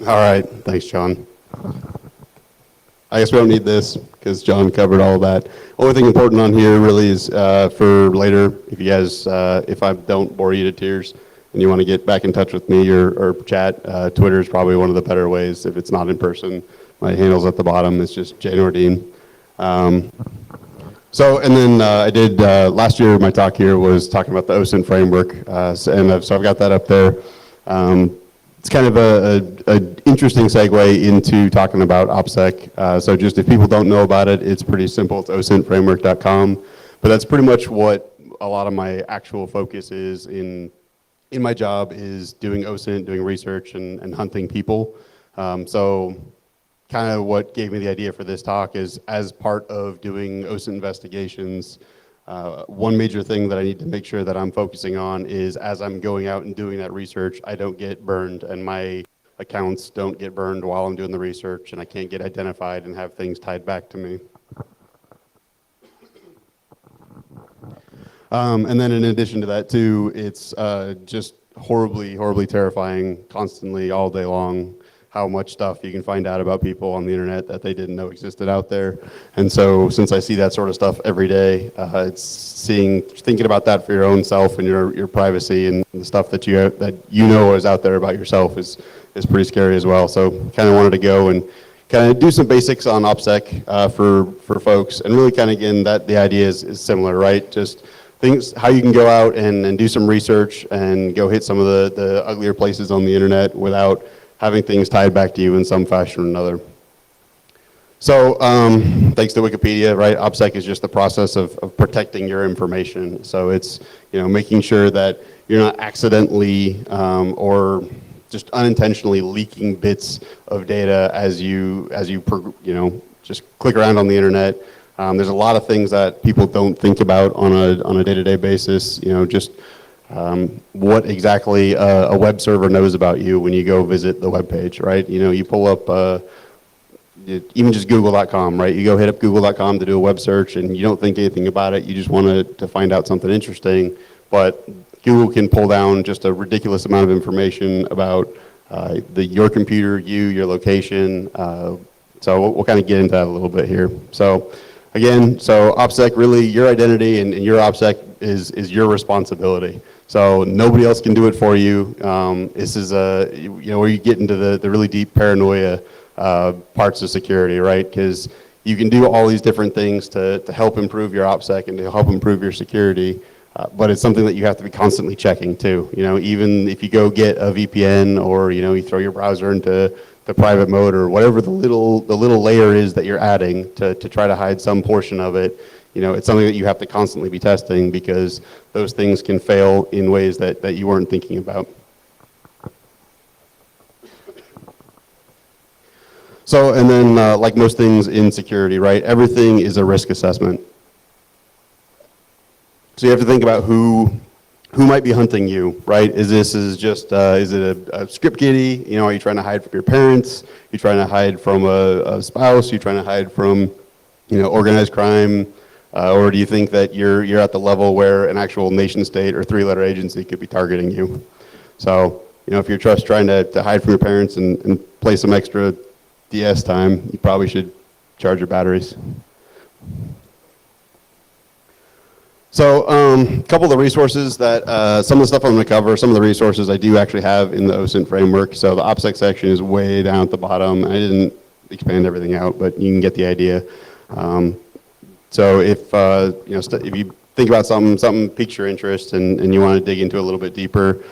All right, thanks, John. I guess we don't need this because John covered all of that. Only thing important on here really is for later, if you guys, if I don't bore you to tears and you want to get back in touch with me or chat, Twitter is probably one of the better ways if it's not in person. My handle's at the bottom. It's just Nordine. And then I did, last year my talk here was talking about the OSINT framework, so I've got that up there. It's kind of an interesting segue into talking about OpSec. So just if people don't know about it, it's pretty simple. It's osintframework.com. But that's pretty much what a lot of my actual focus is in my job, is doing OSINT, doing research, and hunting people. So kind of what gave me the idea for this talk is, as part of doing OSINT investigations, one major thing that I need to make sure that I'm focusing on is, as I'm going out and doing that research, I don't get burned and my accounts don't get burned while I'm doing the research, and I can't get identified and have things tied back to me. And then in addition to that too, it's just horribly, horribly terrifying constantly all day long how much stuff you can find out about people on the internet that they didn't know existed out there. And so since I see that sort of stuff every day, it's thinking about that for your own self and your privacy and the stuff that you know is out there about yourself is pretty scary as well. So kind of wanted to go and kind of do some basics on OpSec for folks, and really kind of, again, that the idea is similar, right? Just things, how you can go out and do some research and go hit some of the uglier places on the internet without having things tied back to you in some fashion or another. So thanks to Wikipedia, right, OpSec is just the process of protecting your information. So it's, making sure that you're not accidentally or just unintentionally leaking bits of data as you just click around on the internet. There's a lot of things that people don't think about on a day-to-day basis, just what exactly a web server knows about you when you go visit the web page, right? You pull up even just google.com, right? You go hit up google.com to do a web search and you don't think anything about it. You just want to find out something interesting, but Google can pull down just a ridiculous amount of information about your computer, your location. So we'll kind of get into that a little bit here. So again, OpSec, really your identity and your OpSec is your responsibility. So nobody else can do it for you. This is where you get into the really deep paranoia parts of security, right? Because you can do all these different things to help improve your OpSec and to help improve your security, but it's something that you have to be constantly checking too. Even if you go get a VPN or you throw your browser into the private mode or whatever the little layer is that you're adding to try to hide some portion of it. It's something that you have to constantly be testing, because those things can fail in ways that you weren't thinking about. So, and then like most things in security, right, everything is a risk assessment. So you have to think about who might be hunting you, right? Is it a script kiddie? Are you trying to hide from your parents? Are you trying to hide from a spouse? Are you trying to hide from, organized crime? Or do you think that you're at the level where an actual nation state or three-letter agency could be targeting you? So, if you're just trying to hide from your parents and play some extra DS time, you probably should charge your batteries. So a couple of the resources that, some of the stuff I'm going to cover, some of the resources I do actually have in the OSINT framework. So the OpSec section is way down at the bottom. I didn't expand everything out, but you can get the idea. So if you think about something piques your interest and you want to dig into a little bit deeper,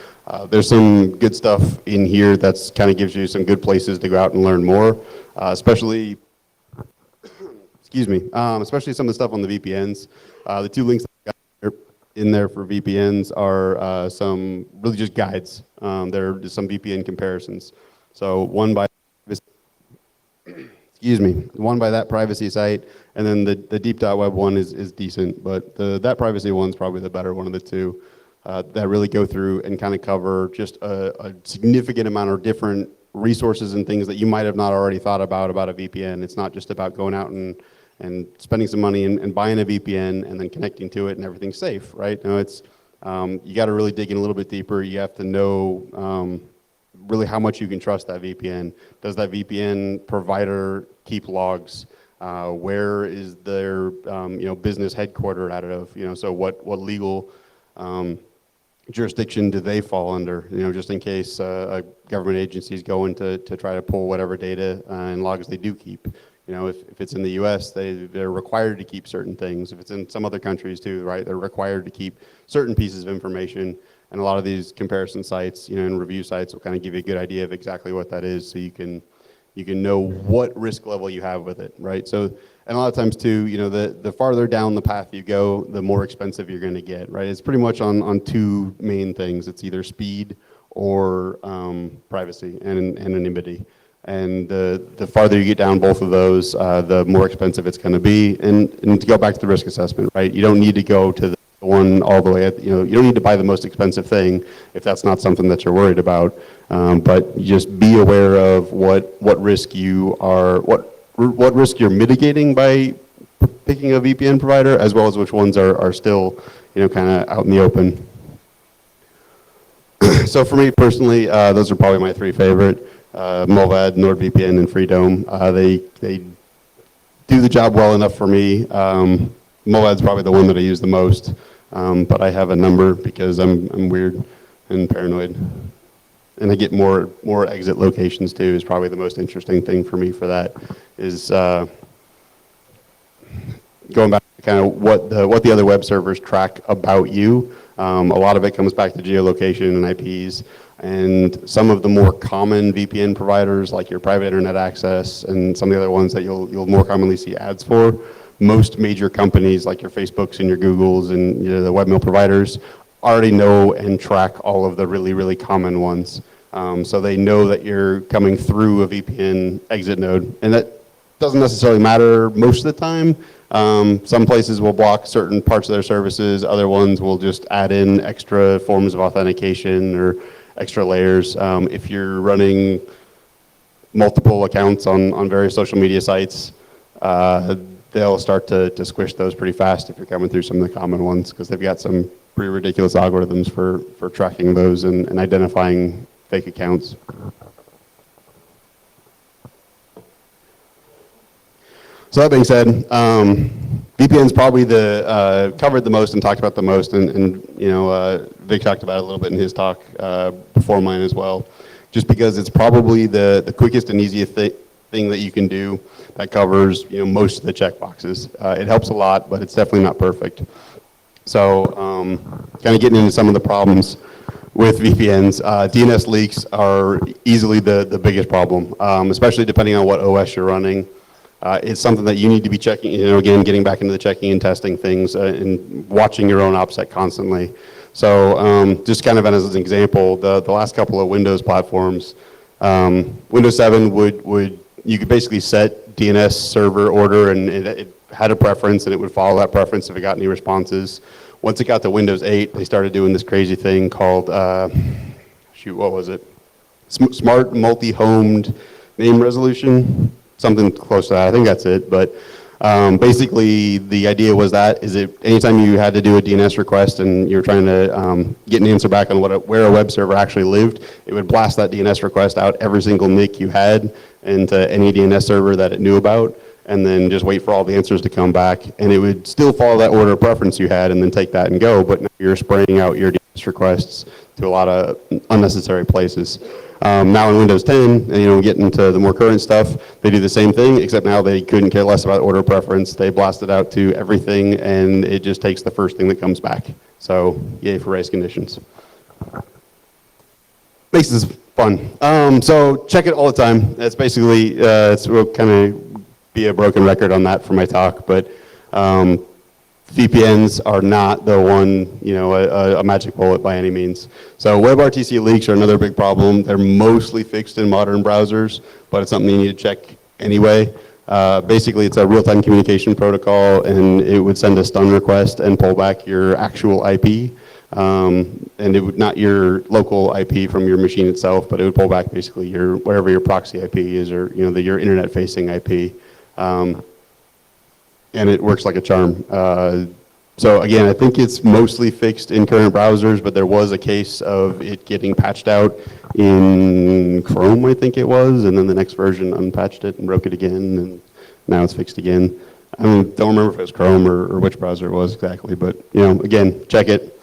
there's some good stuff in here that's kind of gives you some good places to go out and learn more, especially, especially some of the stuff on the VPNs. The two links that I got in there for VPNs are some really just guides. There are just some VPN comparisons. So one by that privacy site, and then the deep.web one is decent, but that privacy one's probably the better one of the two that really go through and kind of cover just a significant amount of different resources and things that you might have not already thought about a VPN. It's not just about going out and spending some money and buying a VPN and then connecting to it and everything's safe, right? No, it's you got to really dig in a little bit deeper. You have to know really how much you can trust that VPN. Does that VPN provider keep logs? Where is their business headquartered out of? So what legal jurisdiction do they fall under? Just in case a government agency is going to try to pull whatever data and logs they do keep. If it's in the U.S., they're required to keep certain things. If it's in some other countries too, right, they're required to keep certain pieces of information. And a lot of these comparison sites, and review sites will kind of give you a good idea of exactly what that is, so you can know what risk level you have with it, right? So, and a lot of times too, the farther down the path you go, the more expensive you're going to get, right? It's pretty much on two main things. It's either speed or privacy and anonymity. And the farther you get down both of those, the more expensive it's going to be. And to go back to the risk assessment, right? You don't need to go to the one all the way at, you don't need to buy the most expensive thing if that's not something that you're worried about. But just be aware of what risk what risk you're mitigating by picking a VPN provider, as well as which ones are still, kind of out in the open. So for me personally, those are probably my three favorite. Mulvad, NordVPN, and Freedome. They do the job well enough for me. Mulvad's probably the one that I use the most, but I have a number because I'm weird and paranoid. And I get more exit locations too, is probably the most interesting thing for me for that, is going back to kind of what the other web servers track about you. A lot of it comes back to geolocation and IPs. And some of the more common VPN providers, like your private internet access and some of the other ones that you'll more commonly see ads for, most major companies like your Facebooks and your Googles and the webmail providers already know and track all of the really, really common ones. So they know that you're coming through a VPN exit node. And that doesn't necessarily matter most of the time. Some places will block certain parts of their services. Other ones will just add in extra forms of authentication or extra layers. If you're running multiple accounts on various social media sites, they'll start to squish those pretty fast if you're coming through some of the common ones, because they've got some pretty ridiculous algorithms for tracking those and identifying fake accounts. So that being said, VPN's probably covered the most and talked about the most, and Vic talked about it a little bit in his talk before mine as well, just because it's probably the quickest and easiest thing that you can do that covers most of the checkboxes. It helps a lot, but it's definitely not perfect. So kind of getting into some of the problems with VPNs, DNS leaks are easily the biggest problem, especially depending on what OS you're running. It's something that you need to be checking, again, getting back into the checking and testing things and watching your own OpSec constantly. So just kind of as an example, the last couple of Windows platforms, Windows 7 you could basically set DNS server order, and it had a preference, and it would follow that preference if it got any responses. Once it got to Windows 8, they started doing this crazy thing called, what was it? Smart multi-homed name resolution. Something close to that. I think that's it. But basically, the idea was that anytime you had to do a DNS request and you were trying to get an answer back on where a web server actually lived, it would blast that DNS request out every single NIC you had into any DNS server that it knew about, and then just wait for all the answers to come back. And it would still follow that order of preference you had and then take that and go, but now you're spraying out your DNS requests to a lot of unnecessary places. Now in Windows 10, and getting to the more current stuff, they do the same thing, except now they couldn't care less about order preference. They blast it out to everything, and it just takes the first thing that comes back. So yay for race conditions. Makes this fun. So check it all the time. That's basically, we'll kind of be a broken record on that for my talk, but VPNs are not the one, a magic bullet by any means. So WebRTC leaks are another big problem. They're mostly fixed in modern browsers, but it's something you need to check anyway. Basically, it's a real-time communication protocol, and it would send a stun request and pull back your actual IP. And it would not your local IP from your machine itself, but it would pull back basically whatever your proxy IP is, or your internet-facing IP. And it works like a charm. So again, I think it's mostly fixed in current browsers, but there was a case of it getting patched out in Chrome, I think it was, and then the next version unpatched it and broke it again, and now it's fixed again. I don't remember if it was Chrome or which browser it was exactly, but again, check it.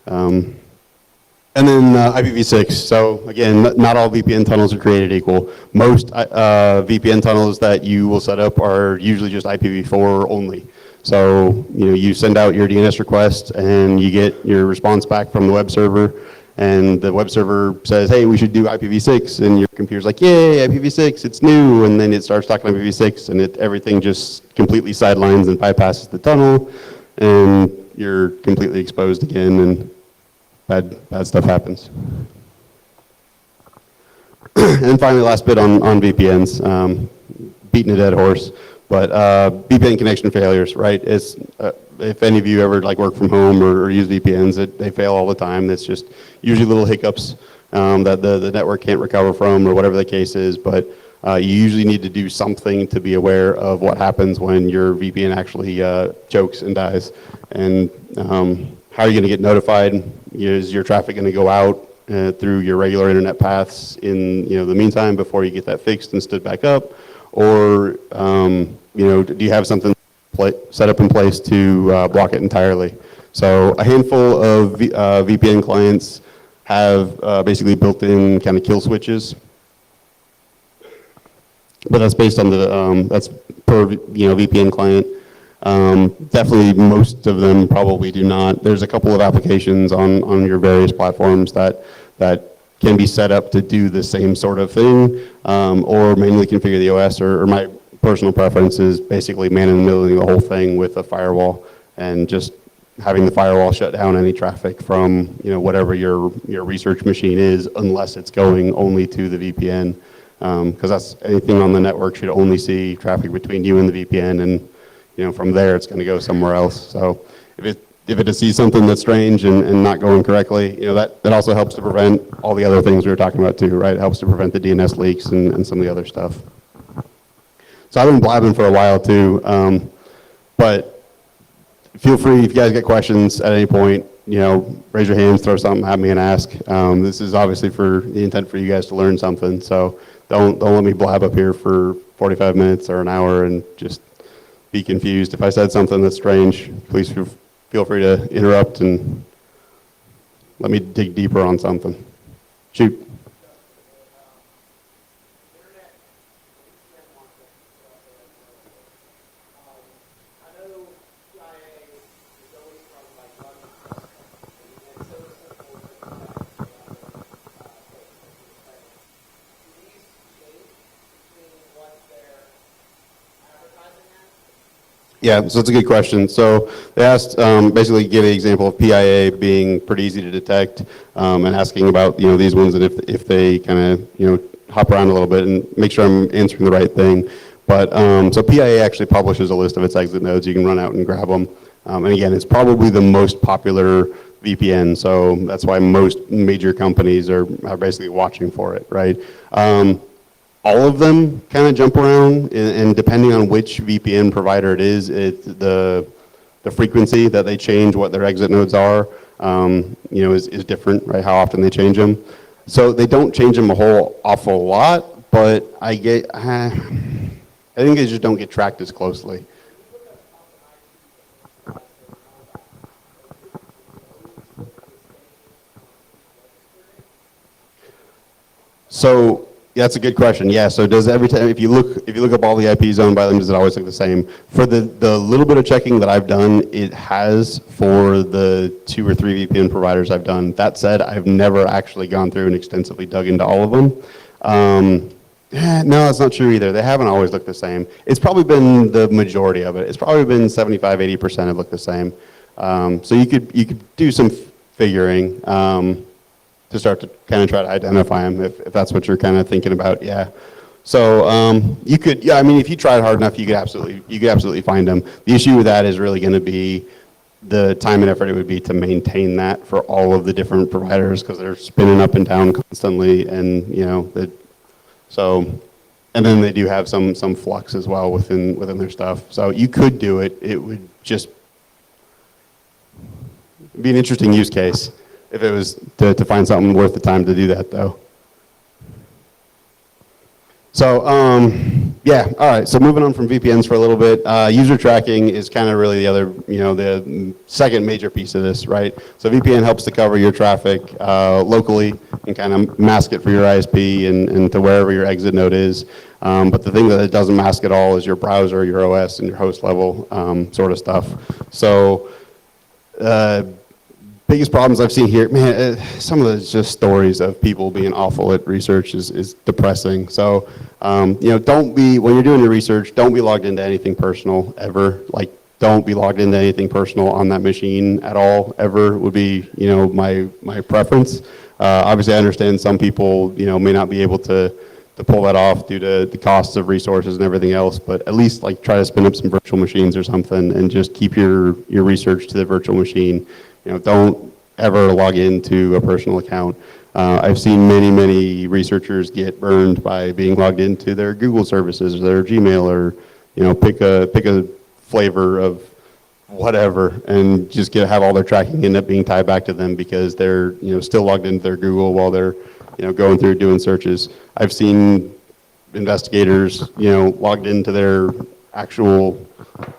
And then IPv6. So again, not all VPN tunnels are created equal. Most VPN tunnels that you will set up are usually just IPv4 only. So you send out your DNS request and you get your response back from the web server, and the web server says, hey, we should do IPv6, and your computer's like, yay, IPv6, it's new, and then it starts talking IPv6, and everything just completely sidelines and bypasses the tunnel, and you're completely exposed again, and bad stuff happens. And finally, last bit on VPNs, beating a dead horse, but VPN connection failures, right? It's, if any of you ever work from home or use VPNs, they fail all the time. It's just usually little hiccups that the network can't recover from, or whatever the case is, but you usually need to do something to be aware of what happens when your VPN actually chokes and dies. And how are you going to get notified? Is your traffic going to go out through your regular internet paths in the meantime before you get that fixed and stood back up? Or do you have something set up in place to block it entirely? So a handful of VPN clients have basically built-in kind of kill switches, but that's based on that's per VPN client. Definitely most of them probably do not. There's a couple of applications on your various platforms that can be set up to do the same sort of thing, or manually configure the OS, or my personal preference is basically man-in-the-middling the whole thing with a firewall, and just having the firewall shut down any traffic from whatever your research machine is, unless it's going only to the VPN, because that's anything on the network should only see traffic between you and the VPN, and from there it's going to go somewhere else. So if it sees something that's strange and not going correctly, that also helps to prevent all the other things we were talking about too, right? It helps to prevent the DNS leaks and some of the other stuff. So I've been blabbing for a while too, but feel free, if you guys get questions at any point, raise your hands, throw something at me and ask. This is obviously for the intent for you guys to learn something, so don't let me blab up here for 45 minutes or an hour and just be confused. If I said something that's strange, please feel free to interrupt and let me dig deeper on something. Shoot. Yeah, so it's a good question. So they asked, basically give an example of PIA being pretty easy to detect, and asking about these ones, and if they kind of hop around a little bit, and make sure I'm answering the right thing. But so PIA actually publishes a list of its exit nodes. You can run out and grab them. And again, it's probably the most popular VPN, so that's why most major companies are basically watching for it, right? All of them kind of jump around, and depending on which VPN provider it is, the frequency that they change what their exit nodes are, is different, right? How often they change them. So they don't change them a whole awful lot, but I think they just don't get tracked as closely. So yeah, that's a good question. Yeah, so does every time, if you look up all the IPs owned by them, does it always look the same? For the little bit of checking that I've done, it has for the 2 or 3 VPN providers I've done. That said, I've never actually gone through and extensively dug into all of them. No, that's not true either. They haven't always looked the same. It's probably been the majority of it. It's probably been 75, 80% have looked the same. So you could do some figuring. To start to kind of try to identify them, if that's what you're kind of thinking about, yeah. So you could, yeah, I mean, if you tried hard enough, you could absolutely find them. The issue with that is really going to be the time and effort it would be to maintain that for all of the different providers, because they're spinning up and down constantly, and and then they do have some flux as well within their stuff. So you could do it. It would just be an interesting use case if it was to find something worth the time to do that, though. So, yeah, all right, so moving on from VPNs for a little bit, user tracking is kind of really the other, the second major piece of this, right? So VPN helps to cover your traffic locally and kind of mask it for your ISP and to wherever your exit node is. But the thing that it doesn't mask at all is your browser, your OS, and your host level sort of stuff. So, biggest problems I've seen here, man, some of the just stories of people being awful at research is depressing. So, don't be, when you're doing your research, don't be logged into anything personal ever. Like, don't be logged into anything personal on that machine at all, ever would be, my preference. Obviously, I understand some people, may not be able to pull that off due to the costs of resources and everything else, but at least like try to spin up some virtual machines or something and just keep your research to the virtual machine. Don't ever log into a personal account. I've seen many researchers get burned by being logged into their Google services or their Gmail or, pick a flavor of whatever and just have all their tracking end up being tied back to them because they're, still logged into their Google while they're, going through doing searches. I've seen investigators, logged into their actual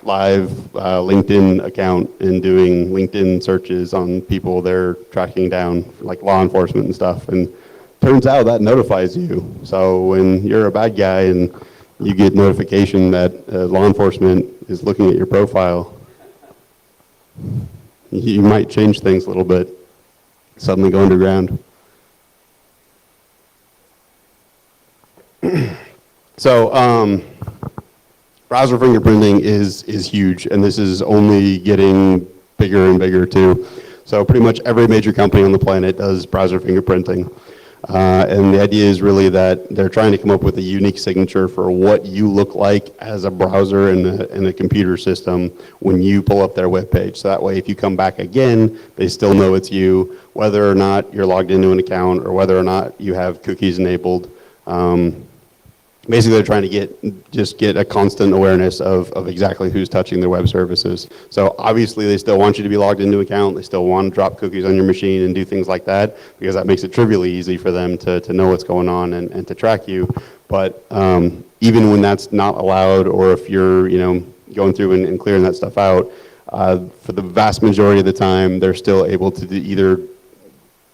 live LinkedIn account and doing LinkedIn searches on people they're tracking down, like law enforcement and stuff. And turns out that notifies you. So when you're a bad guy and you get notification that law enforcement is looking at your profile, you might change things a little bit, suddenly go underground. So, browser fingerprinting is huge, and this is only getting bigger and bigger too. So pretty much every major company on the planet does browser fingerprinting. And the idea is really that they're trying to come up with a unique signature for what you look like as a browser in a computer system when you pull up their web page. So that way if you come back again, they still know it's you, whether or not you're logged into an account or whether or not you have cookies enabled. Basically, they're trying to get a constant awareness of exactly who's touching their web services. So obviously, they still want you to be logged into an account. They still want to drop cookies on your machine and do things like that because that makes it trivially easy for them to know what's going on and to track you. But even when that's not allowed, or if you're going through and clearing that stuff out, for the vast majority of the time, they're still able to either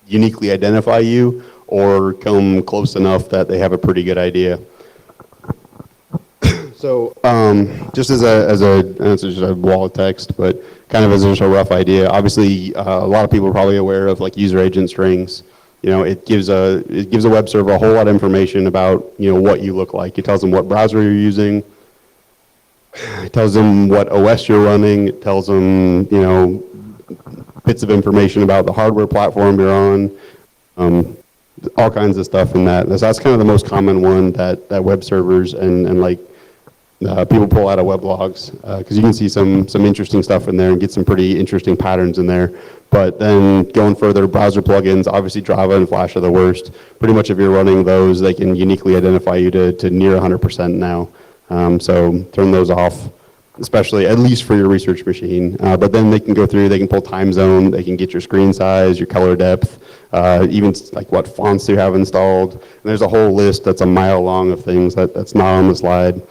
uniquely identify you or come close enough that they have a pretty good idea. So just as it's just a wall of text, but kind of as just a rough idea, obviously a lot of people are probably aware of like user agent strings. It gives a web server a whole lot of information about what you look like. It tells them what browser you're using. It tells them what OS you're running. It tells them bits of information about the hardware platform you're on. All kinds of stuff in that. So that's kind of the most common one that web servers and like people pull out of weblogs because you can see some interesting stuff in there and get some pretty interesting patterns in there. But then going further, browser plugins, obviously Java and Flash are the worst. Pretty much if you're running those, they can uniquely identify you to near 100% now. So turn those off, especially at least for your research machine. But then they can go through, they can pull time zone, they can get your screen size, your color depth, even like what fonts you have installed. And there's a whole list that's a mile long of things that's not on the slide.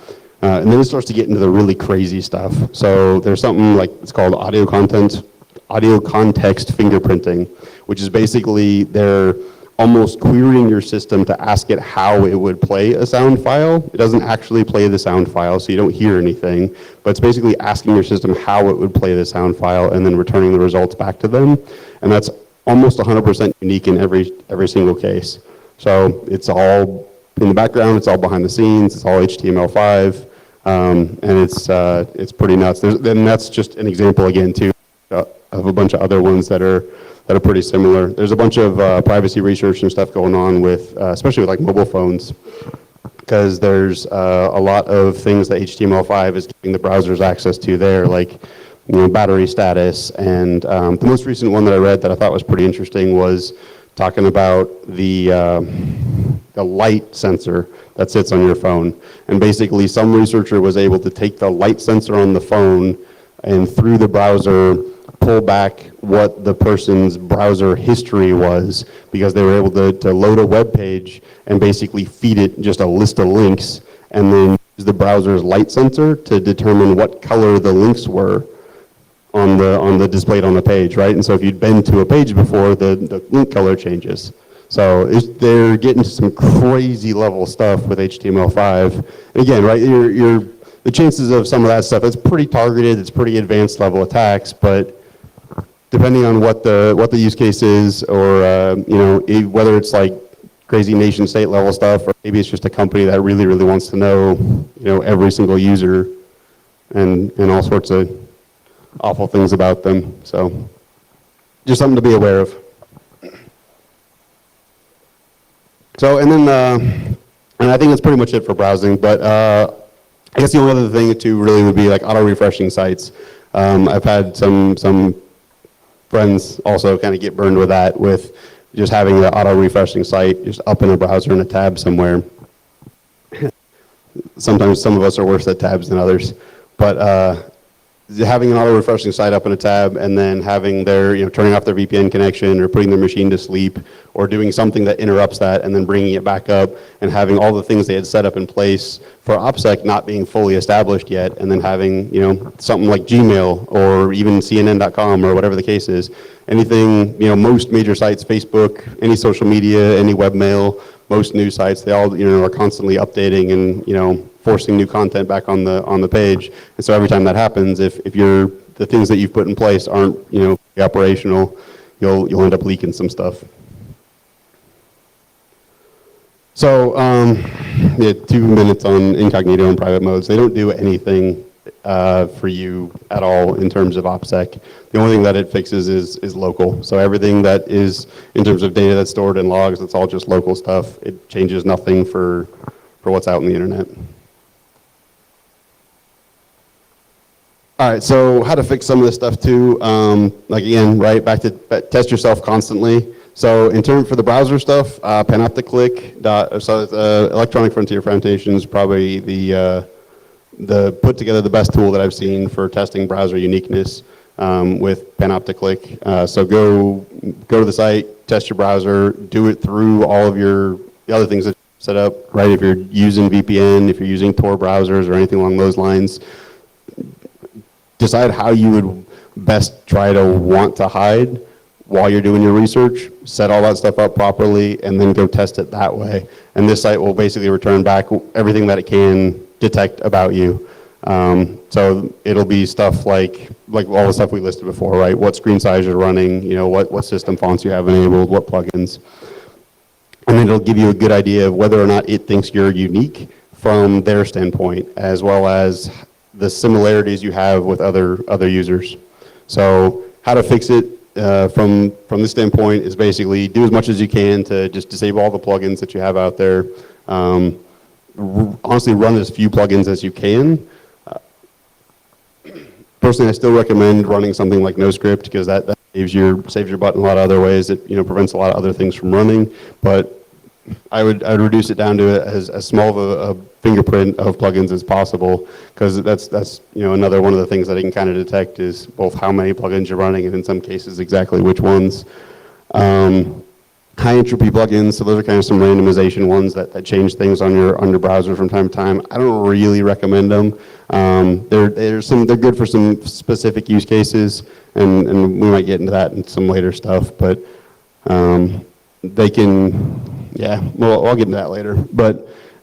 And then it starts to get into the really crazy stuff. So there's something like, it's called audio context fingerprinting, which is basically they're almost querying your system to ask it how it would play a sound file. It doesn't actually play the sound file, so you don't hear anything, but it's basically asking your system how it would play the sound file and then returning the results back to them. And that's almost 100% unique in every single case. So it's all in the background, it's all behind the scenes, it's all HTML5. And it's pretty nuts. Then that's just an example again too of a bunch of other ones that are pretty similar. There's a bunch of privacy research and stuff going on with, especially with like mobile phones, because there's a lot of things that HTML5 is giving the browsers access to there, like battery status. And the most recent one that I read that I thought was pretty interesting was talking about the light sensor that sits on your phone. And basically some researcher was able to take the light sensor on the phone and through the browser pull back what the person's browser history was, because they were able to load a web page and basically feed it just a list of links, and then use the browser's light sensor to determine what color the links were on the displayed on the page, right? And so if you'd been to a page before, the link color changes. So they're getting some crazy level stuff with HTML5. And again, right, the chances of some of that stuff, it's pretty targeted, it's pretty advanced level attacks, but depending on what the use case is, or whether it's like crazy nation state level stuff, or maybe it's just a company that really, really wants to know, every single user and all sorts of awful things about them. So just something to be aware of. So, and then, and I think that's pretty much it for browsing, but I guess the only other thing too really would be like auto-refreshing sites. I've had some friends also kind of get burned with that, with just having the auto-refreshing site just up in a browser in a tab somewhere. Sometimes some of us are worse at tabs than others, but having an auto-refreshing site up in a tab, and then having their, turning off their VPN connection, or putting their machine to sleep, or doing something that interrupts that, and then bringing it back up, and having all the things they had set up in place for OpSec not being fully established yet, and then having, something like Gmail, or even CNN.com, or whatever the case is. Anything, most major sites, Facebook, any social media, any webmail, most news sites, they all, are constantly updating and, forcing new content back on the page. And so every time that happens, if the things that you've put in place aren't, operational, you'll end up leaking some stuff. So, 2 minutes on incognito and private modes. They don't do anything for you at all in terms of OpSec. The only thing that it fixes is local. So everything that is in terms of data that's stored in logs, it's all just local stuff. It changes nothing for what's out in the internet. All right, so how to fix some of this stuff too. Like again, right, back to test yourself constantly. So in terms for the browser stuff, Panopticlick, Electronic Frontier Foundation is probably the put together the best tool that I've seen for testing browser uniqueness with Panopticlick. So go to the site, test your browser, do it through all of the other things that you set up, right? If you're using VPN, if you're using Tor browsers or anything along those lines, decide how you would best try to want to hide while you're doing your research, set all that stuff up properly, and then go test it that way. And this site will basically return back everything that it can detect about you. So it'll be stuff like all the stuff we listed before, right? What screen size you're running, what system fonts you have enabled, what plugins. And then it'll give you a good idea of whether or not it thinks you're unique from their standpoint, as well as the similarities you have with other users. So how to fix it from this standpoint is basically do as much as you can to just disable all the plugins that you have out there. Honestly, run as few plugins as you can. Personally, I still recommend running something like NoScript, because that saves your butt in a lot of other ways. It prevents a lot of other things from running, but I'd reduce it down to as small of a fingerprint of plugins as possible, because that's another one of the things that it can kind of detect is both how many plugins you're running, and in some cases exactly which ones. High entropy plugins, so those are kind of some randomization ones that change things on your browser from time to time. I don't really recommend them. They're good for some specific use cases, and we might get into that in some later stuff, but they can, well, I'll get into that later.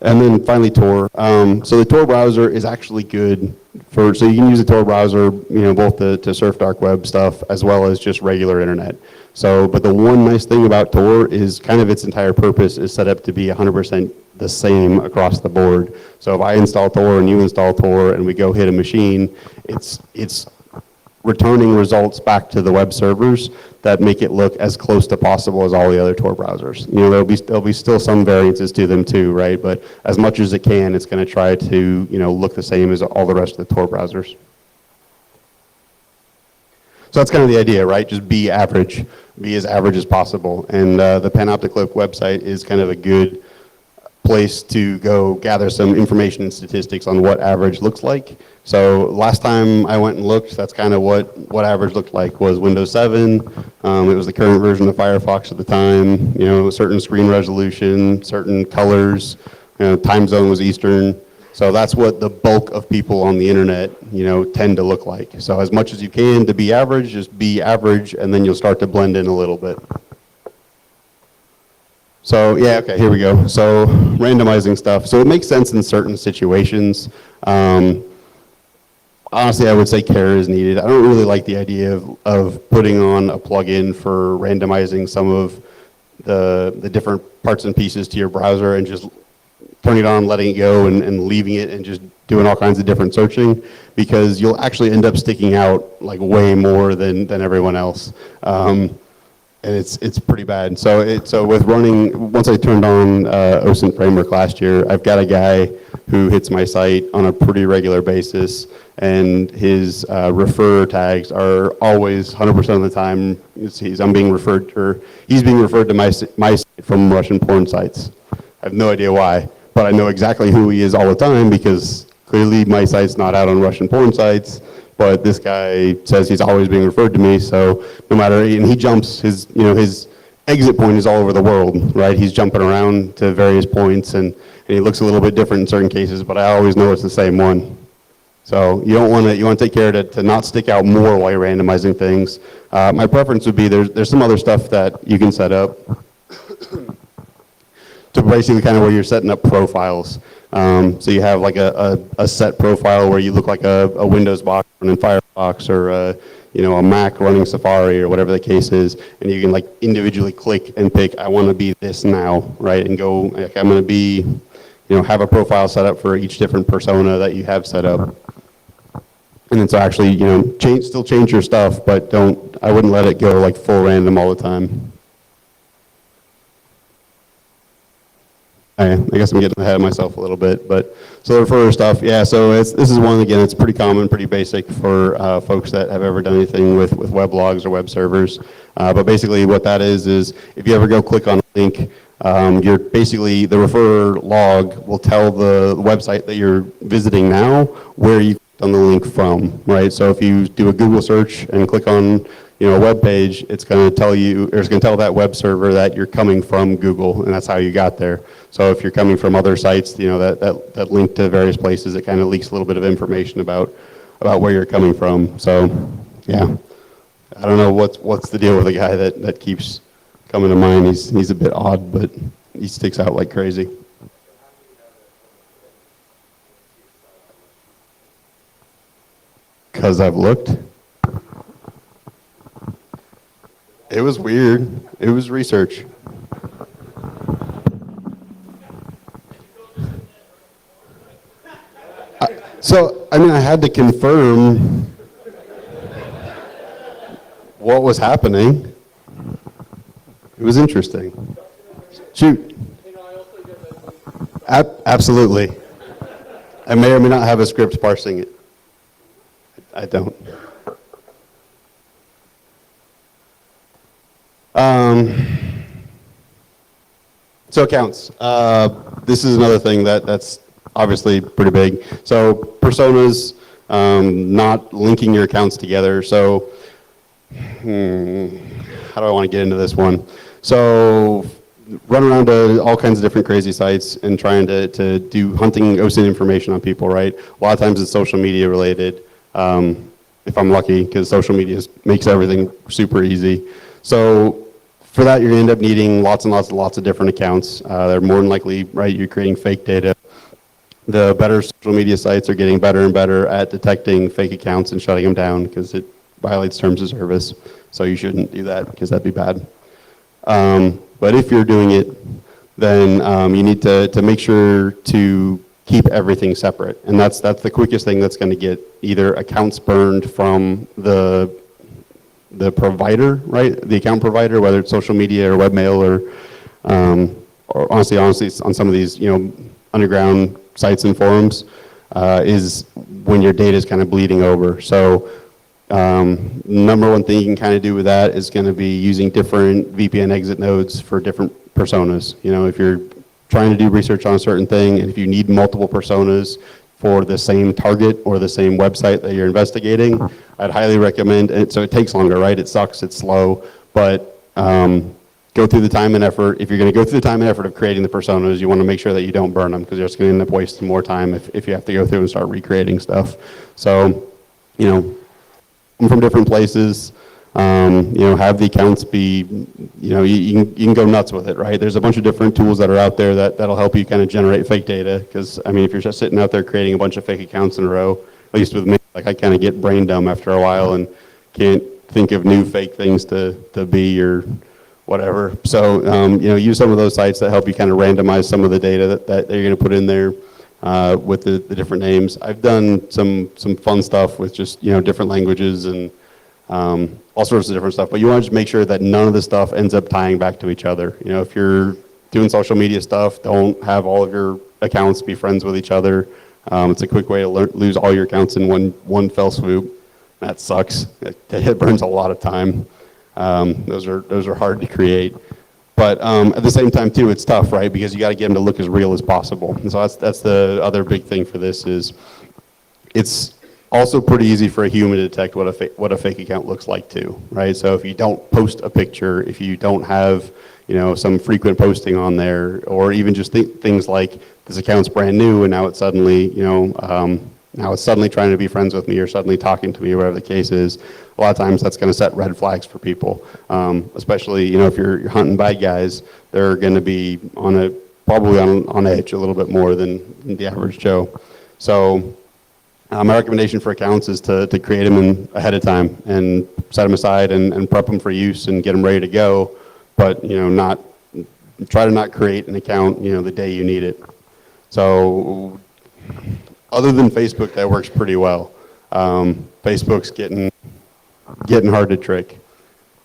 And then finally Tor. So the Tor browser is actually good so you can use the Tor browser, both to surf dark web stuff as well as just regular internet. But the one nice thing about Tor is kind of its entire purpose is set up to be 100% the same across the board. So if I install Tor and you install Tor and we go hit a machine, it's returning results back to the web servers that make it look as close to possible as all the other Tor browsers. There'll be still some variances to them too, right? But as much as it can, it's going to try to look the same as all the rest of the Tor browsers. So that's kind of the idea, right? Just be average, be as average as possible. And the Panopticlick website is kind of a good place to go gather some information and statistics on what average looks like. So last time I went and looked, that's kind of what average looked like, was Windows 7. It was the current version of Firefox at the time, you know, certain screen resolution, certain colors, you know, time zone was Eastern. So that's what the bulk of people on the internet, you know, tend to look like. So as much as you can to be average, just be average, and then you'll start to blend in a little bit. So yeah, okay, here we go. So randomizing stuff. So it makes sense in certain situations. Honestly, I would say care is needed. I don't really like the idea of putting on a plugin for randomizing some of the different parts and pieces to your browser and just turning it on, letting it go, and leaving it and just doing all kinds of different searching, because you'll actually end up sticking out like way more than everyone else. And it's pretty bad. So with running, once I turned on OSINT framework last year, I've got a guy who hits my site on a pretty regular basis, and his refer tags are always 100% of the time. I'm being referred to, or he's being referred to my site from Russian porn sites. I have no idea why, but I know exactly who he is all the time, because clearly my site's not out on Russian porn sites. But this guy says he's always being referred to me, so no matter, and he jumps, his exit point is all over the world, right? He's jumping around to various points, and he looks a little bit different in certain cases, but I always know it's the same one. So you want to take care to not stick out more while you're randomizing things. My preference would be there's some other stuff that you can set up to basically kind of where you're setting up profiles. So you have like a set profile where you look like a Windows box running Firefox, or a Mac running Safari, or whatever the case is, and you can like individually click and pick, I want to be this now, right? And go, like, I'm going to be, have a profile set up for each different persona that you have set up. And then so actually, still change your stuff, but I wouldn't let it go like full random all the time. I guess I'm getting ahead of myself a little bit, but so the referrer stuff, yeah. So this is one, again, it's pretty common, pretty basic for folks that have ever done anything with weblogs or web servers. But basically, what that is if you ever go click on a link, you're basically, the referrer log will tell the website that you're visiting now where you clicked on the link from, right? So if you do a Google search and click on a web page, it's going to tell you, or it's going to tell that web server that you're coming from Google, and that's how you got there. So if you're coming from other sites, that link to various places, it kind of leaks a little bit of information about where you're coming from. So yeah, I don't know what's the deal with the guy that keeps coming to mind. He's a bit odd, but he sticks out like crazy. Because I've looked. It was weird. It was research. I had to confirm what was happening. It was interesting. Shoot. Absolutely. I may or may not have a script parsing it. I don't. So accounts. This is another thing that's obviously pretty big. So personas, not linking your accounts together. So how do I want to get into this one? So run around to all kinds of different crazy sites and trying to do hunting OSINT information on people, right? A lot of times it's social media related, if I'm lucky, because social media makes everything super easy. So for that, you're going to end up needing lots and lots of different accounts. They're more than likely, right, you're creating fake data. The better social media sites are getting better and better at detecting fake accounts and shutting them down, because it violates terms of service. So you shouldn't do that, because that'd be bad. But if you're doing it, then you need to make sure to keep everything separate. And that's the quickest thing that's going to get either accounts burned from the provider, right? The account provider, whether it's social media or webmail or honestly on some of these, underground sites and forums, is when your data is kind of bleeding over. So number one thing you can kind of do with that is going to be using different VPN exit nodes for different personas. If you're trying to do research on a certain thing, and if you need multiple personas for the same target or the same website that you're investigating, I'd highly recommend, and so it takes longer, right? It sucks, it's slow, but go through the time and effort. If you're going to go through the time and effort of creating the personas, you want to make sure that you don't burn them, because you're just going to end up wasting more time if you have to go through and start recreating stuff. So, I'm from different places. Have the accounts be, you can go nuts with it, right? There's a bunch of different tools that are out there that'll help you kind of generate fake data, because, if you're just sitting out there creating a bunch of fake accounts in a row, at least with me, like I kind of get brain dumb after a while and can't think of new fake things to be or whatever. So, use some of those sites that help you kind of randomize some of the data that you're going to put in there with the different names. I've done some fun stuff with just, different languages and all sorts of different stuff, but you want to just make sure that none of the stuff ends up tying back to each other. If you're doing social media stuff, don't have all of your accounts be friends with each other. It's a quick way to lose all your accounts in one fell swoop. That sucks. It burns a lot of time. Those are hard to create. But at the same time too, it's tough, right? Because you got to get them to look as real as possible. And so that's the other big thing for this is it's also pretty easy for a human to detect what a fake account looks like too, right? So if you don't post a picture, if you don't have some frequent posting on there, or even just things like this account's brand new and now it's suddenly trying to be friends with me or suddenly talking to me or whatever the case is, a lot of times that's going to set red flags for people, especially if you're hunting bad guys. They're going to be probably on edge a little bit more than the average Joe. So my recommendation for accounts is to create them ahead of time and set them aside and prep them for use and get them ready to go, but try to not create an account the day you need it. So other than Facebook, that works pretty well. Facebook's getting hard to trick,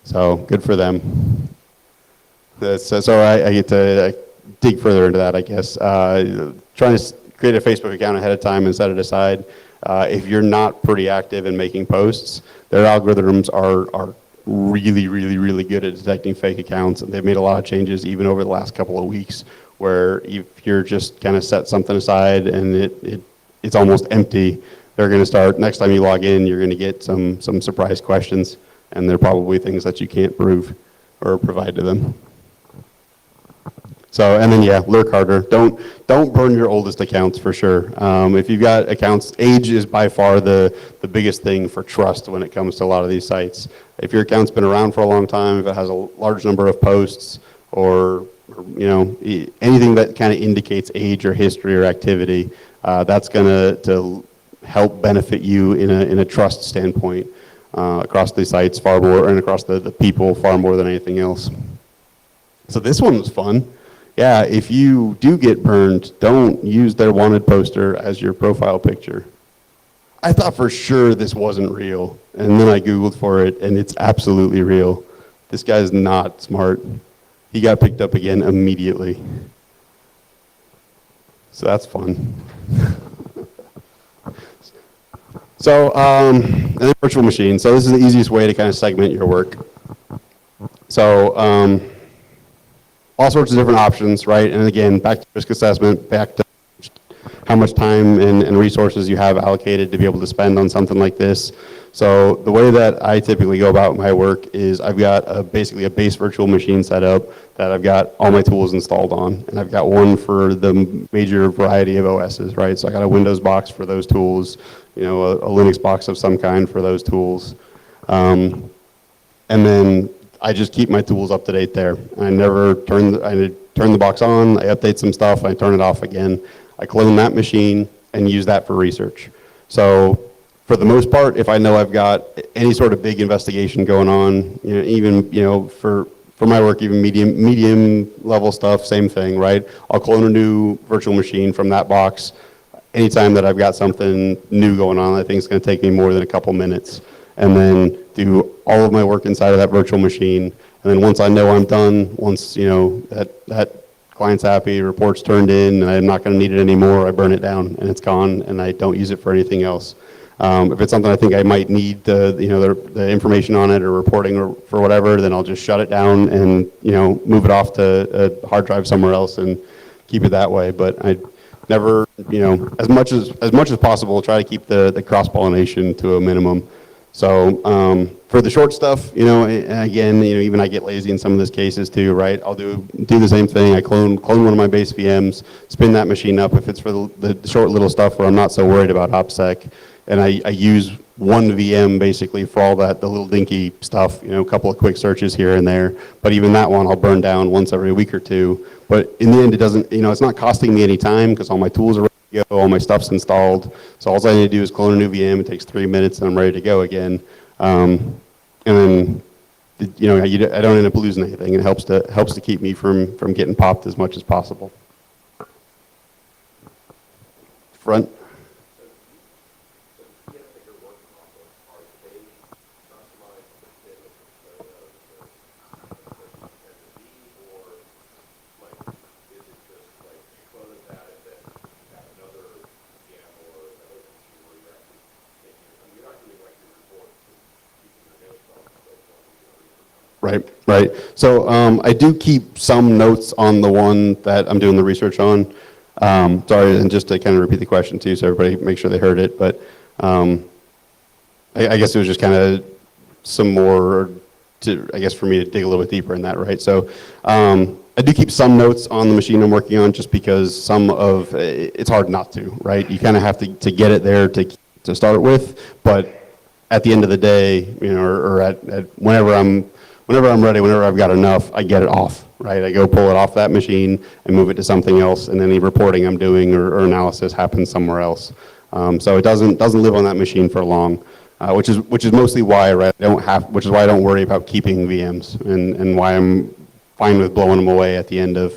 so good for them. So I get to dig further into that, I guess. Trying to create a Facebook account ahead of time and set it aside. If you're not pretty active in making posts, their algorithms are really, really, really good at detecting fake accounts. And they've made a lot of changes even over the last couple of weeks, where if you're just kind of set something aside and it's almost empty, they're going to start, next time you log in, you're going to get some surprise questions, and they're probably things that you can't prove or provide to them. So, and then lurk harder. Don't burn your oldest accounts for sure. If you've got accounts, age is by far the biggest thing for trust when it comes to a lot of these sites. If your account's been around for a long time, if it has a large number of posts, or anything that kind of indicates age or history or activity, that's going to help benefit you in a trust standpoint across the sites far more, and across the people far more than anything else. So this one was fun. Yeah, if you do get burned, don't use their wanted poster as your profile picture. I thought for sure this wasn't real, and then I Googled for it, and it's absolutely real. This guy's not smart. He got picked up again immediately. So that's fun. So, and then virtual machine. So this is the easiest way to kind of segment your work. So, all sorts of different options, right? And again, back to risk assessment, back to how much time and resources you have allocated to be able to spend on something like this. So the way that I typically go about my work is I've got basically a base virtual machine set up that I've got all my tools installed on. And I've got one for the major variety of OSs, right? So I got a Windows box for those tools, a Linux box of some kind for those tools. And then I just keep my tools up to date there. I never turn the box on, I update some stuff, I turn it off again. I clone that machine and use that for research. So for the most part, if I know I've got any sort of big investigation going on, even for my work, even medium level stuff, same thing, right? I'll clone a new virtual machine from that box. Anytime that I've got something new going on, I think it's going to take me more than a couple minutes, and then do all of my work inside of that virtual machine. And then once I know I'm done, once that client's happy, report's turned in, and I'm not going to need it anymore, I burn it down and it's gone, and I don't use it for anything else. If it's something I think I might need the information on it or reporting or for whatever, then I'll just shut it down and move it off to a hard drive somewhere else and keep it that way. But I never, as much as possible, try to keep the cross-pollination to a minimum. So for the short stuff, again, even I get lazy in some of those cases too, right? I'll do the same thing. I clone one of my base VMs, spin that machine up if it's for the short little stuff where I'm not so worried about OpSec, and I use one VM basically for all the little dinky stuff, a couple of quick searches here and there. But even that one I'll burn down once every week or two. But in the end, it doesn't, it's not costing me any time because all my tools are ready to go, all my stuff's installed. So all I need to do is clone a new VM. It takes 3 minutes and I'm ready to go again. And then, I don't end up losing anything. It helps to keep me from getting popped as much as possible. Front. Right. So I do keep some notes on the one that I'm doing the research on. Sorry, and just to kind of repeat the question too, so everybody make sure they heard it. But I guess it was just kind of some more for me to dig a little bit deeper in that, right? So I do keep some notes on the machine I'm working on, just because it's hard not to, right? You kind of have to get it there to start with, but at the end of the day, or at whenever I'm ready, whenever I've got enough, I get it off, right? I go pull it off that machine and move it to something else, and any reporting I'm doing or analysis happens somewhere else. So it doesn't live on that machine for long, which is mostly why I don't worry about keeping VMs and why I'm fine with blowing them away at the end of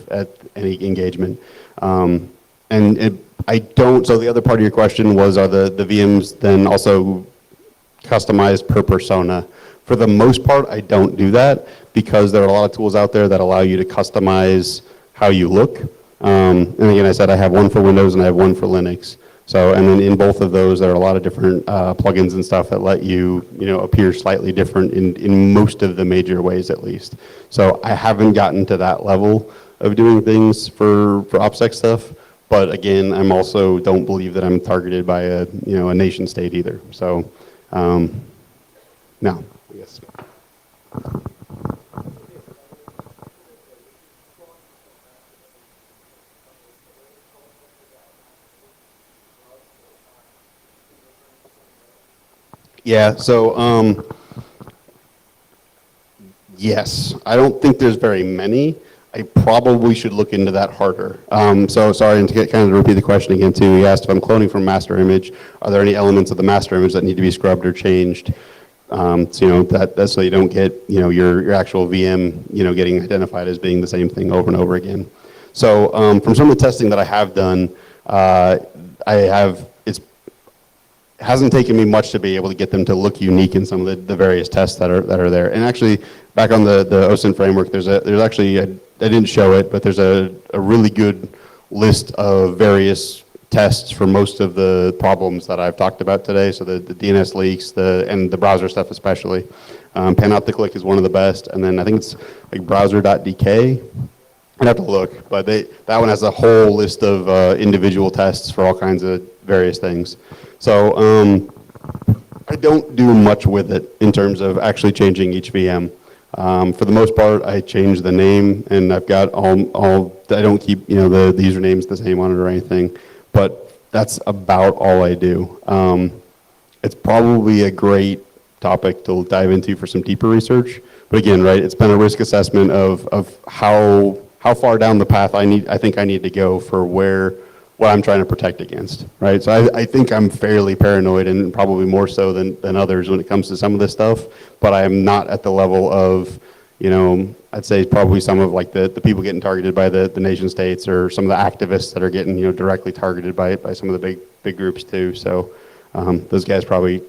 any engagement. So the other part of your question was, are the VMs then also customized per persona? For the most part, I don't do that because there are a lot of tools out there that allow you to customize how you look. And again, I said I have one for Windows and I have one for Linux. So, and then in both of those, there are a lot of different plugins and stuff that let you, appear slightly different in most of the major ways, at least. So I haven't gotten to that level of doing things for OpSec stuff. But again, I'm also don't believe that I'm targeted by a nation state either. So, no. Yes. Yeah, so yes, I don't think there's very many. I probably should look into that harder. So sorry, and to kind of repeat the question again too, he asked if I'm cloning from master image, are there any elements of the master image that need to be scrubbed or changed? So that's so you don't get your actual VM getting identified as being the same thing over and over again. So from some of the testing that I have done, it hasn't taken me much to be able to get them to look unique in some of the various tests that are there. And actually, back on the OSINT framework, there's actually I didn't show it, but there's a really good list of various tests for most of the problems that I've talked about today. So the DNS leaks, and the browser stuff especially. Panopticlick is one of the best, and then I think it's like browser.dk. I'd have to look, but that one has a whole list of individual tests for all kinds of various things. So I don't do much with it in terms of actually changing each VM. For the most part, I change the name, and I've got all I don't keep the usernames the same on it or anything. But that's about all I do. It's probably a great topic to dive into for some deeper research. But again, right, it's been a risk assessment of how far down the path I think I need to go for what I'm trying to protect against, right? So I think I'm fairly paranoid, and probably more so than others when it comes to some of this stuff. But I am not at the level of I'd say probably some of like the people getting targeted by the nation states, or some of the activists that are getting directly targeted by some of the big groups too. So those guys probably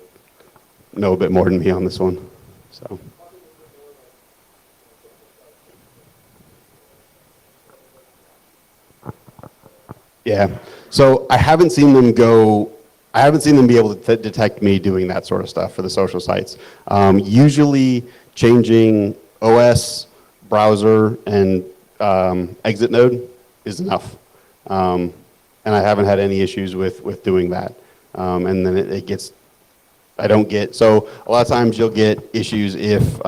know a bit more than me on this one. So yeah, so I haven't seen them be able to detect me doing that sort of stuff for the social sites. Usually changing OS, browser, and exit node is enough. And I haven't had any issues with doing that. And then it gets, I don't get, so a lot of times you'll get issues if,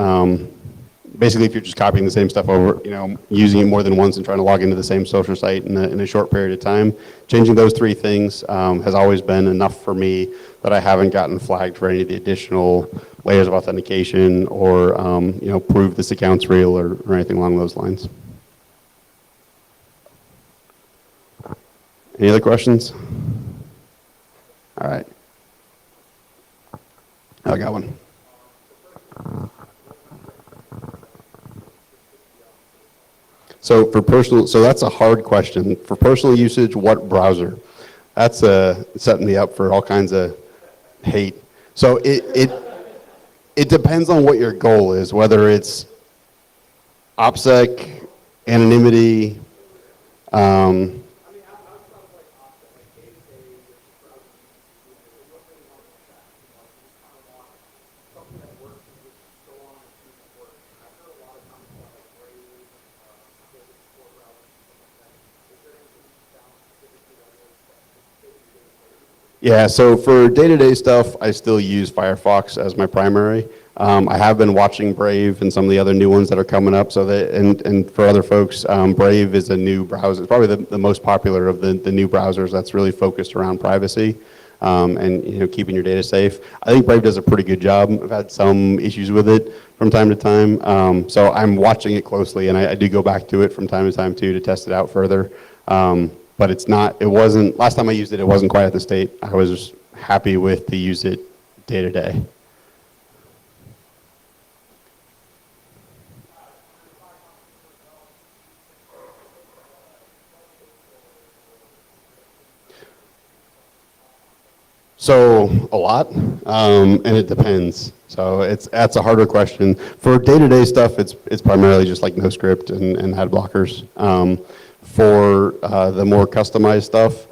basically if you're just copying the same stuff over, using it more than once and trying to log into the same social site in a short period of time. Changing those three things has always been enough for me that I haven't gotten flagged for any of the additional layers of authentication or, prove this account's real or anything along those lines. Any other questions? All right. I got one. So for personal, so that's a hard question. For personal usage, what browser? That's setting me up for all kinds of hate. So it depends on what your goal is, whether it's OpSec, anonymity, yeah, so for day-to-day stuff, I still use Firefox as my primary. I have been watching Brave and some of the other new ones that are coming up. So that, and for other folks, Brave is a new browser. It's probably the most popular of the new browsers that's really focused around privacy and keeping your data safe. I think Brave does a pretty good job. I've had some issues with it from time to time. So I'm watching it closely, and I do go back to it from time to time too to test it out further. But it wasn't, last time I used it, it wasn't quite at the state I was happy with to use it day to day. So a lot, and it depends. So that's a harder question. For day-to-day stuff, it's primarily just like NoScript and ad blockers. For the more customized stuff,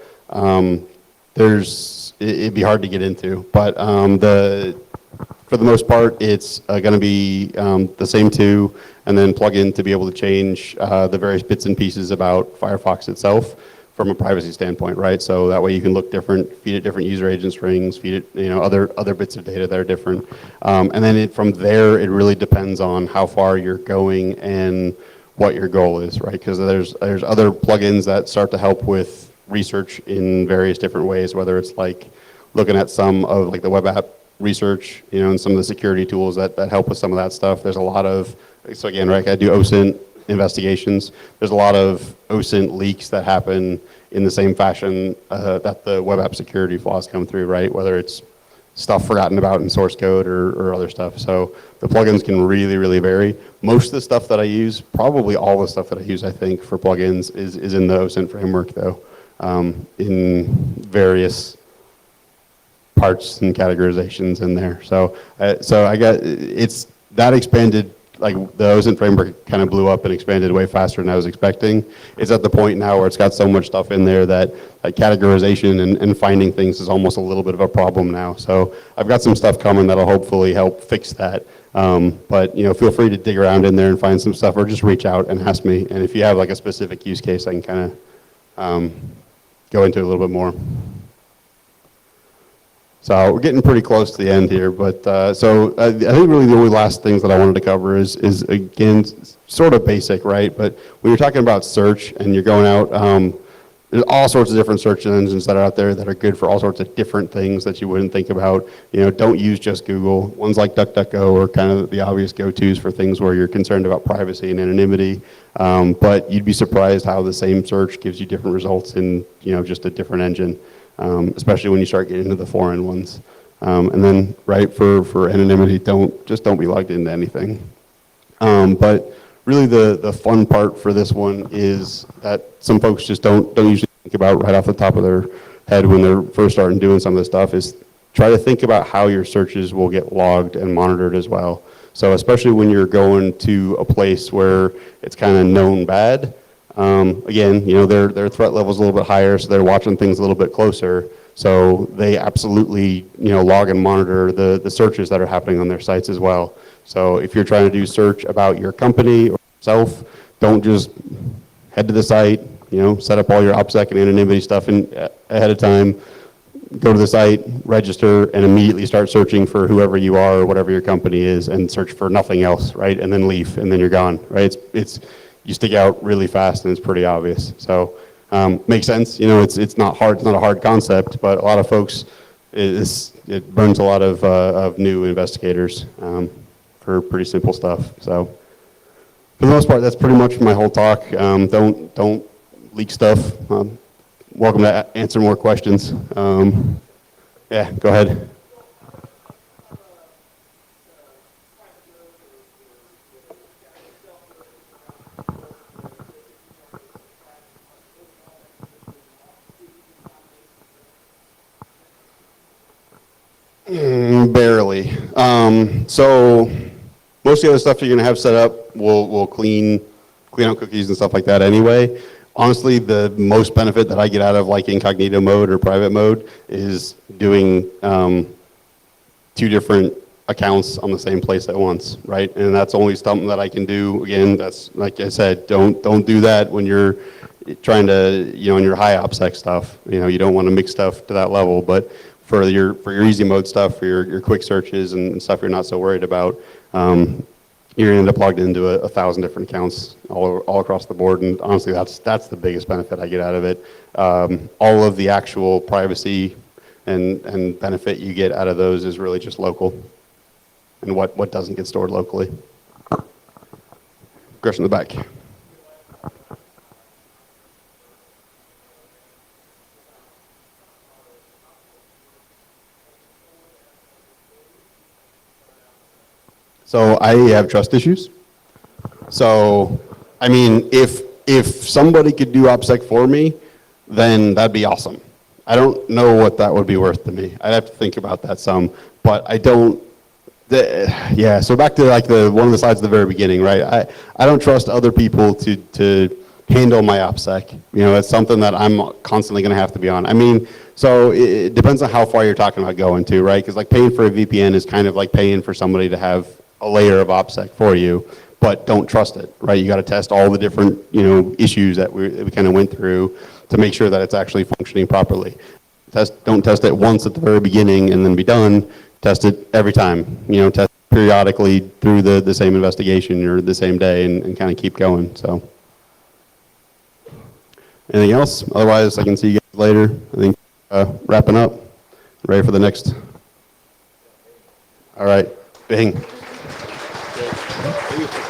it'd be hard to get into. But for the most part, it's going to be the same two, and then plug in to be able to change the various bits and pieces about Firefox itself from a privacy standpoint, right? So that way you can look different, feed it different user agent strings, feed it, other bits of data that are different. And then from there, it really depends on how far you're going and what your goal is, right? Because there's other plugins that start to help with research in various different ways, whether it's like looking at some of like the web app research, and some of the security tools that help with some of that stuff. There's a lot of, so again, right, I do OSINT investigations. There's a lot of OSINT leaks that happen in the same fashion that the web app security flaws come through, right? Whether it's stuff forgotten about in source code or other stuff. So the plugins can really, really vary. Most of the stuff that I use, probably all the stuff that I use, I think, for plugins is in the OSINT framework, though, in various parts and categorizations in there. So I got, it's that expanded, like the OSINT framework kind of blew up and expanded way faster than I was expecting. It's at the point now where it's got so much stuff in there that like categorization and finding things is almost a little bit of a problem now. So I've got some stuff coming that'll hopefully help fix that. But feel free to dig around in there and find some stuff, or just reach out and ask me. And if you have like a specific use case, I can kind of go into it a little bit more. So we're getting pretty close to the end here, but I think really the only last things that I wanted to cover is again, sort of basic, right? But when you're talking about search and you're going out, there's all sorts of different search engines that are out there that are good for all sorts of different things that you wouldn't think about. Don't use just Google. Ones like DuckDuckGo are kind of the obvious go-tos for things where you're concerned about privacy and anonymity. But you'd be surprised how the same search gives you different results in just a different engine. Especially when you start getting into the foreign ones. And then, right, for anonymity, don't be logged into anything. But really the fun part for this one is that some folks just don't usually think about right off the top of their head when they're first starting doing some of this stuff, is try to think about how your searches will get logged and monitored as well. So especially when you're going to a place where it's kind of known bad, again, their threat level is a little bit higher, so they're watching things a little bit closer. So they absolutely, log and monitor the searches that are happening on their sites as well. So if you're trying to do search about your company or yourself, don't just head to the site, Set up all your OpSec and anonymity stuff ahead of time. Go to the site, register, and immediately start searching for whoever you are or whatever your company is, and search for nothing else, right? And then leave, and then you're gone, right? You stick out really fast, and it's pretty obvious. So makes sense. It's not hard. It's not a hard concept, but a lot of folks, it burns a lot of new investigators for pretty simple stuff. So for the most part, that's pretty much my whole talk. Don't leak stuff. Welcome to answer more questions. Yeah, go ahead. Barely. So most of the other stuff you're going to have set up will clean out cookies and stuff like that anyway. Honestly, the most benefit that I get out of like incognito mode or private mode is doing 2 different accounts on the same place at once, right? And that's only something that I can do. Again, that's like I said, don't do that when you're trying to, in your high OpSec stuff. You don't want to mix stuff to that level, but for your easy mode stuff, for your quick searches and stuff you're not so worried about, you're going to end up logged into 1,000 different accounts all across the board, and honestly, that's the biggest benefit I get out of it. All of the actual privacy and benefit you get out of those is really just local, and what doesn't get stored locally. Question in the back. So I have trust issues. So, I mean, if somebody could do OpSec for me, then that'd be awesome. I don't know what that would be worth to me. I'd have to think about that some, but I don't. Yeah. So back to like one of the slides at the very beginning, right? I don't trust other people to handle my OpSec. It's something that I'm constantly going to have to be on. I mean, so it depends on how far you're talking about going to, right? Because like paying for a VPN is kind of like paying for somebody to have a layer of OpSec for you, but don't trust it, right? You got to test all the different, issues that we kind of went through to make sure that it's actually functioning properly. Don't test it once at the very beginning and then be done. Test it every time. Test periodically through the same investigation or the same day, and kind of keep going. So, anything else? Otherwise, I can see you guys later. I think wrapping up. Ready for the next. All right. Bing. Thank you.